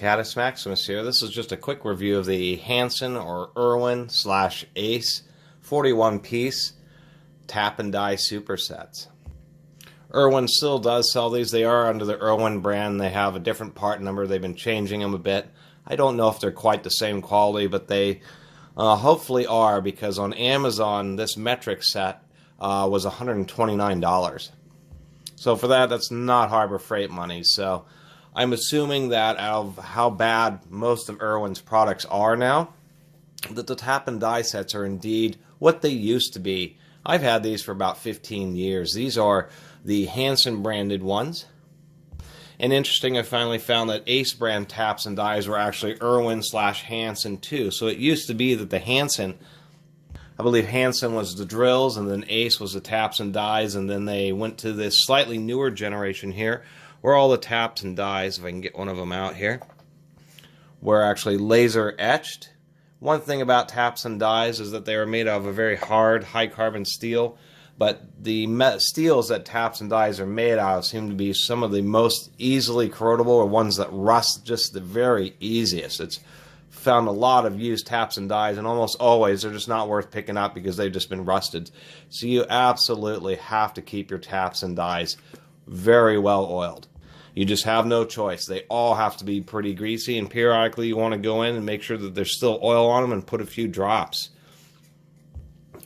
Catus Maximus here. This is just a quick review of the Hanson or Irwin / Ace 41-piece tap and die supersets. Irwin still does sell these. They are under the Irwin brand. They have a different part number. They've been changing them a bit. I don't know if they're quite the same quality, but they hopefully are, because on Amazon this metric set was $129. So for that, that's not Harbor Freight money. So I'm assuming that out of how bad most of Irwin's products are now, that the tap and die sets are indeed what they used to be. I've had these for about 15 years. These are the Hanson branded ones. And interesting, I finally found that Ace brand taps and dies were actually Irwin / Hanson too. So it used to be that the Hanson, I believe Hanson was the drills, and then Ace was the taps and dies, and then they went to this slightly newer generation here, where all the taps and dies, if I can get one of them out here, were actually laser etched. One thing about taps and dies is that they are made of a very hard, high carbon steel, but the steels that taps and dies are made out of seem to be some of the most easily corrodable, or ones that rust just the very easiest. It's found a lot of used taps and dies, and almost always they're just not worth picking up because they've just been rusted. So you absolutely have to keep your taps and dies very well oiled. You just have no choice. They all have to be pretty greasy, and periodically you want to go in and make sure that there's still oil on them and put a few drops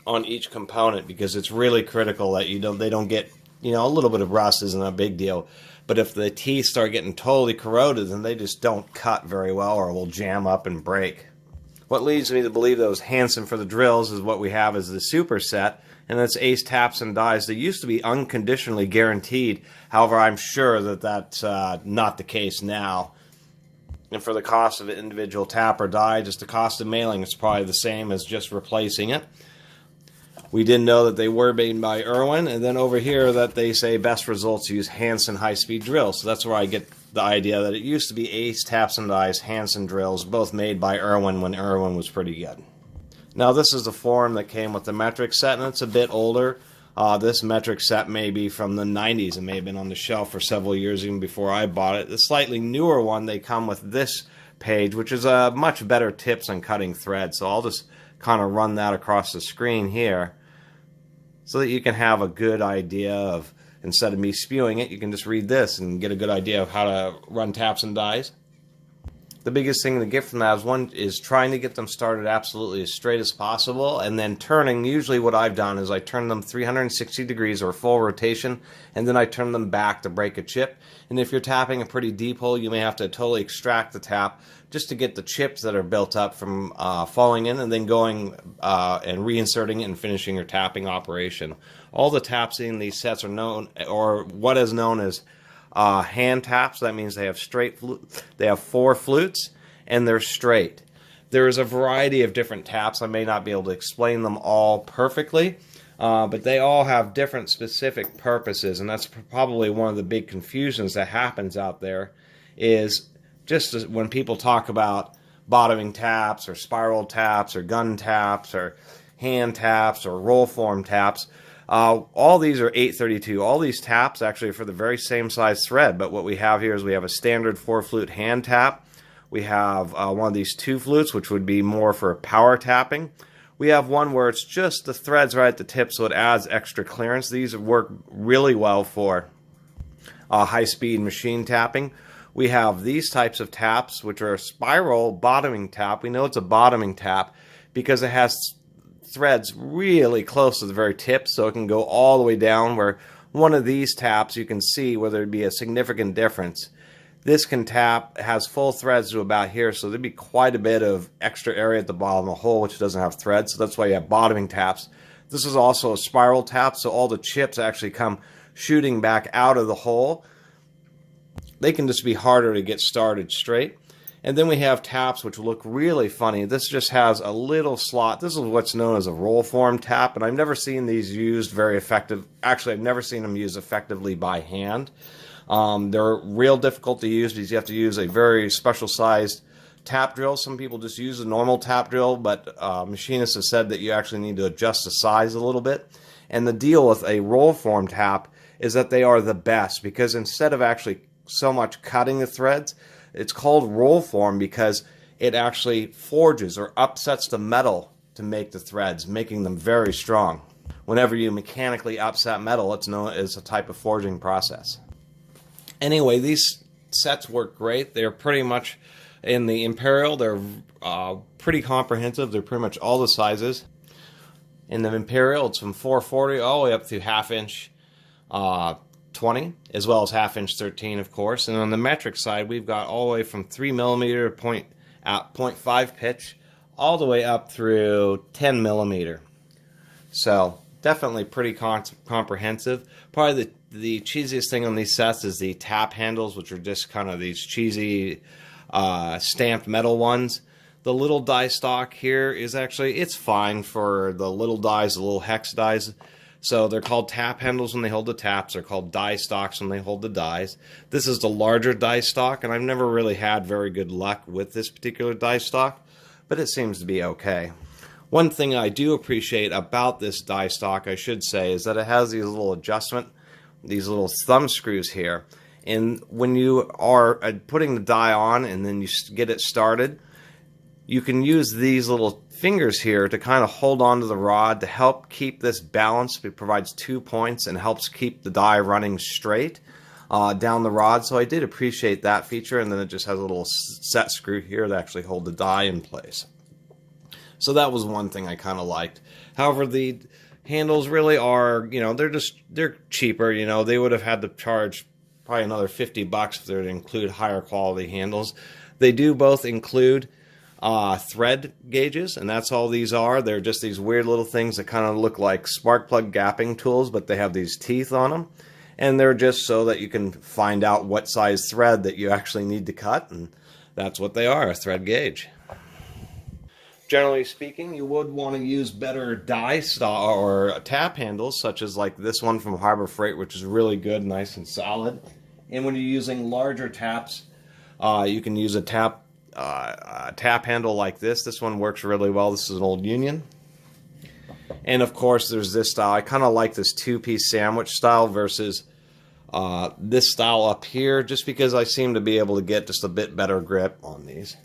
on each component, because it's really critical that they don't get, a little bit of rust isn't a big deal, but if the teeth start getting totally corroded, then they just don't cut very well or will jam up and break. What leads me to believe those Hanson for the drills is what we have as the superset, and that's Ace taps and dies. They used to be unconditionally guaranteed. However, I'm sure that that's not the case now. And for the cost of an individual tap or die, just the cost of mailing is probably the same as just replacing it. We didn't know that they were made by Irwin, and then over here that they say best results use Hanson high-speed drills. So that's where I get the idea that it used to be Ace taps and dies, Hanson drills, both made by Irwin when Irwin was pretty good. Now this is the form that came with the metric set, and it's a bit older. This metric set may be from the 90s. It may have been on the shelf for several years even before I bought it. The slightly newer one, they come with this page, which is a much better tips on cutting thread. So I'll just kind of run that across the screen here so that you can have a good idea of, instead of me spewing it, you can just read this and get a good idea of how to run taps and dies. The biggest thing to get from that is trying to get them started absolutely as straight as possible, and then turning. Usually what I've done is I turn them 360 degrees or full rotation, and then I turn them back to break a chip. And if you're tapping a pretty deep hole, you may have to totally extract the tap just to get the chips that are built up from falling in, and then going and reinserting it and finishing your tapping operation. All the taps in these sets are known, or what is known as hand taps. That means they have they have 4 flutes and they're straight. There is a variety of different taps. I may not be able to explain them all perfectly, but they all have different specific purposes, and that's probably one of the big confusions that happens out there, is just when people talk about bottoming taps or spiral taps or gun taps or hand taps or roll form taps. All these are 832. All these taps actually are for the very same size thread, but what we have here is we have a standard 4-flute hand tap. We have one of these 2 flutes, which would be more for power tapping. We have one where it's just the threads right at the tip, so it adds extra clearance. These work really well for high-speed machine tapping. We have these types of taps, which are a spiral bottoming tap. We know it's a bottoming tap because it has threads really close to the very tip, so it can go all the way down, where one of these taps you can see where there'd be a significant difference. This has full threads to about here, so there'd be quite a bit of extra area at the bottom of the hole which doesn't have threads, so that's why you have bottoming taps. This is also a spiral tap, so all the chips actually come shooting back out of the hole. They can just be harder to get started straight. And then we have taps which look really funny. This just has a little slot. This is what's known as a roll form tap, and I've never seen these used very effective. Actually, I've never seen them used effectively by hand. They're real difficult to use because you have to use a very special sized tap drill. Some people just use a normal tap drill, but machinists have said that you actually need to adjust the size a little bit. And the deal with a roll form tap is that they are the best, because instead of actually so much cutting the threads, It's called roll form because it actually forges or upsets the metal to make the threads, making them very strong. Whenever you mechanically upset metal, it's known as a type of forging process. Anyway, these sets work great. They're pretty much in the Imperial. They're pretty comprehensive. They're pretty much all the sizes. In the Imperial, it's from 440 all the way up to half-inch 20, as well as half-inch 13, of course. And on the metric side, we've got all the way from 3mm at 0.5 pitch, all the way up through 10 millimeter. So definitely pretty comprehensive. Probably the cheesiest thing on these sets is the tap handles, which are just kind of these cheesy stamped metal ones. The little die stock here is actually, it's fine for the little dies, the little hex dies. So they're called tap handles when they hold the taps. They're called die stocks when they hold the dies. This is the larger die stock, and I've never really had very good luck with this particular die stock, but it seems to be okay. One thing I do appreciate about this die stock, I should say, is that it has these little adjustment, these little thumb screws here. And when you are putting the die on and then you get it started, you can use these little fingers here to kind of hold on to the rod to help keep this balanced. It provides 2 points and helps keep the die running straight down the rod. So I did appreciate that feature, and then it just has a little set screw here to actually hold the die in place. So that was one thing I kind of liked. However, the handles really are, you know, they're cheaper. You know, they would have had to charge probably another $50 if they were to include higher quality handles. They do both include thread gauges, and that's all these are. They're just these weird little things that kind of look like spark plug gapping tools, but they have these teeth on them, and they're just so that you can find out what size thread that you actually need to cut, and that's what they are, a thread gauge. Generally speaking, you would want to use better die stock or tap handles, such as like this one from Harbor Freight, which is really good, nice and solid. And when you're using larger taps, you can use a tap handle like this. This one works really well. This is an Old Union. And of course, there's this style. I kind of like this two-piece sandwich style versus this style up here, just because I seem to be able to get just a bit better grip on these.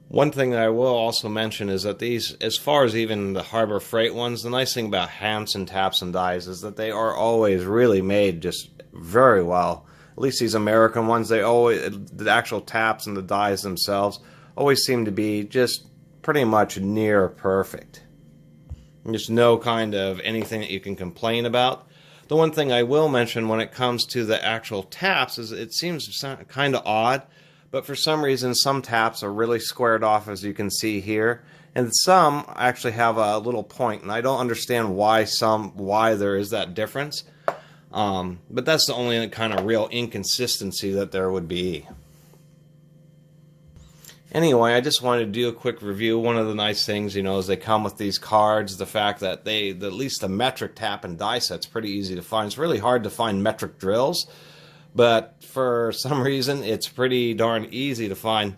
One thing that I will also mention is that these, as far as even the Harbor Freight ones, the nice thing about Hanson taps and dies is that they are always really made just very well. At least these American ones, they always, the actual taps and the dies themselves always seem to be just pretty much near perfect. There's no kind of anything that you can complain about. The one thing I will mention when it comes to the actual taps is it seems kind of odd, but for some reason some taps are really squared off, as you can see here, and some actually have a little point, and I don't understand why there is that difference. But that's the only kind of real inconsistency that there would be. Anyway, I just wanted to do a quick review. One of the nice things, you know, is they come with these cards. The fact that at least the metric tap and die set's pretty easy to find. It's really hard to find metric drills, but for some reason it's pretty darn easy to find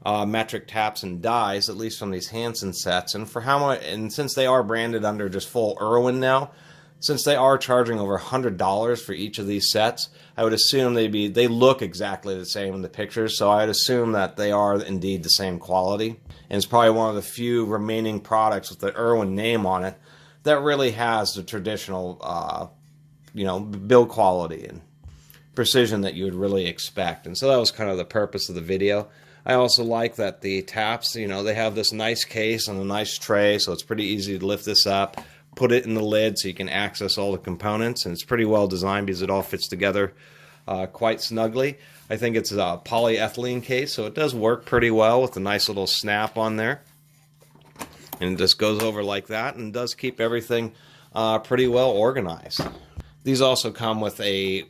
metric taps and dies, at least from these Hanson sets. And for how much, and since they are branded under just full Irwin now, since they are charging over $100 for each of these sets, I would assume they look exactly the same in the pictures, so I'd assume that they are indeed the same quality. And it's probably one of the few remaining products with the Irwin name on it that really has the traditional, you know, build quality and precision that you would really expect. And so that was kind of the purpose of the video. I also like that the taps, you know, they have this nice case and a nice tray, so it's pretty easy to lift this up, put it in the lid so you can access all the components, and it's pretty well designed because it all fits together quite snugly. I think it's a polyethylene case, so it does work pretty well with a nice little snap on there. And it just goes over like that and does keep everything pretty well organized. These also come with a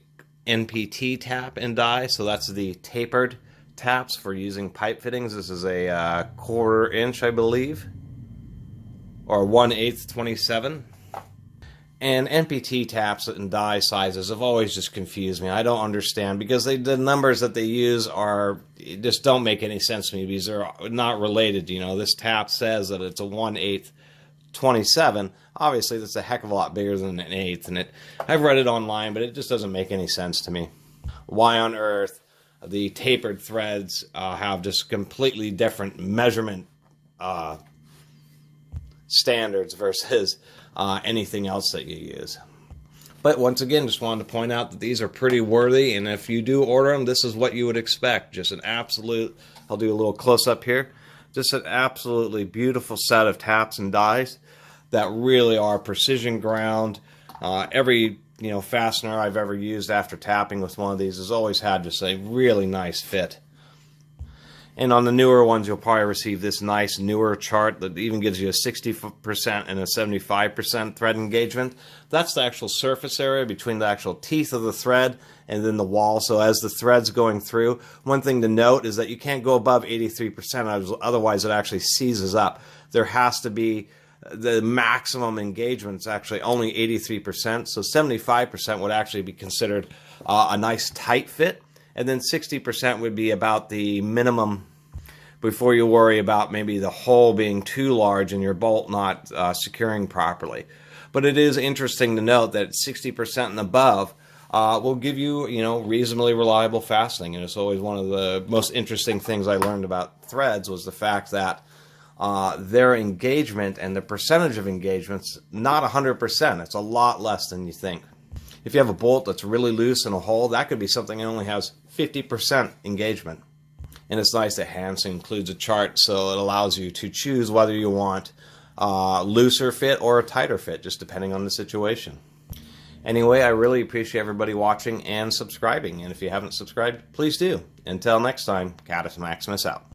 Npt Tap and Die, so that's the tapered taps for using pipe fittings. This is a 1/4 inch, I believe, or 1/8 27. And Npt taps and die sizes have always just confused me. I don't understand, because the numbers that they use just don't make any sense to me, because they're not related. You know, this tap says that it's a 1/8 27. Obviously, that's a heck of a lot bigger than an eighth, and I've read it online, but it just doesn't make any sense to me. why on earth the tapered threads have just completely different measurement standards versus anything else that you use. But once again, just wanted to point out that these are pretty worthy, and if you do order them, this is what you would expect. Just an absolute, I'll do a little close-up here, just an absolutely beautiful set of taps and dies that really are precision ground. Every fastener I've ever used after tapping with one of these has always had just a really nice fit. And on the newer ones, you'll probably receive this nice newer chart that even gives you a 60% and a 75% thread engagement. That's the actual surface area between the actual teeth of the thread and then the wall. So as the thread's going through, one thing to note is that you can't go above 83%, otherwise it actually seizes up. There has to be the maximum engagement's actually only 83%, so 75% would actually be considered a nice tight fit. And then 60% would be about the minimum before you worry about maybe the hole being too large and your bolt not securing properly. But it is interesting to note that 60% and above will give you, reasonably reliable fastening. And it's always one of the most interesting things I learned about threads was the fact that their engagement and the percentage of engagement's not 100%. It's a lot less than you think. If you have a bolt that's really loose in a hole, that could be something that only has 50% engagement. And it's nice that Hanson includes a chart so it allows you to choose whether you want a looser fit or a tighter fit, just depending on the situation. Anyway, I really appreciate everybody watching and subscribing. And if you haven't subscribed, please do. Until next time, Catus Maximus out.